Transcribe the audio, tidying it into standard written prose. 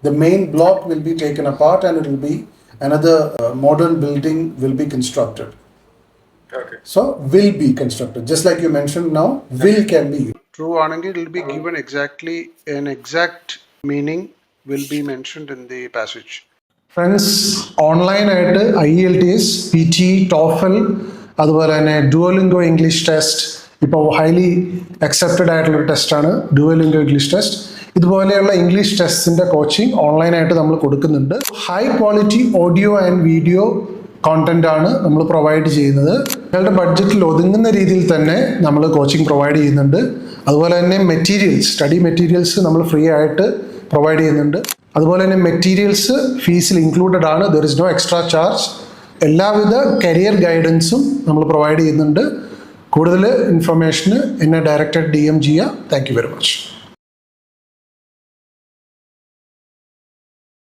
The main block will be taken apart and it will be another modern building will be constructed. Okay. So will be constructed, just like you mentioned now, will can be. True ആണെങ്കിൽ it will be given exactly an exact meaning will be mentioned in the passage. Friends, ഓൺലൈനായിട്ട് IELTS, PT, TOEFL, അതുപോലെ തന്നെ ഡുവലിംഗോ English test, ഇപ്പോൾ highly accepted ആയിട്ടുള്ളൊരു ടെസ്റ്റാണ് ഡുവലിംഗോ English test. ഇതുപോലെയുള്ള English ടെസ്റ്റിൻ്റെ coaching ഓൺലൈനായിട്ട് നമ്മൾ കൊടുക്കുന്നുണ്ട്. High quality audio and video content ആണ് നമ്മൾ പ്രൊവൈഡ് ചെയ്യുന്നത്. നിങ്ങളുടെ ബഡ്ജറ്റിൽ ഒതുങ്ങുന്ന രീതിയിൽ തന്നെ നമ്മൾ കോച്ചിങ് പ്രൊവൈഡ് ചെയ്യുന്നുണ്ട്. അതുപോലെ തന്നെ മെറ്റീരിയൽസ്, സ്റ്റഡി മെറ്റീരിയൽസ് നമ്മൾ ഫ്രീ ആയിട്ട് പ്രൊവൈഡ് ചെയ്യുന്നുണ്ട്. അതുപോലെ തന്നെ മെറ്റീരിയൽസ് ഫീസിൽ ഇൻക്ലൂഡഡ് ആണ്. There is no extra charge. എല്ലാവിധ കരിയർ ഗൈഡൻസും നമ്മൾ പ്രൊവൈഡ് ചെയ്യുന്നുണ്ട്. കൂടുതൽ ഇൻഫർമേഷന് എന്നെ ഡയറക്റ്റായിട്ട് DM ചെയ്യുക. Thank you very much.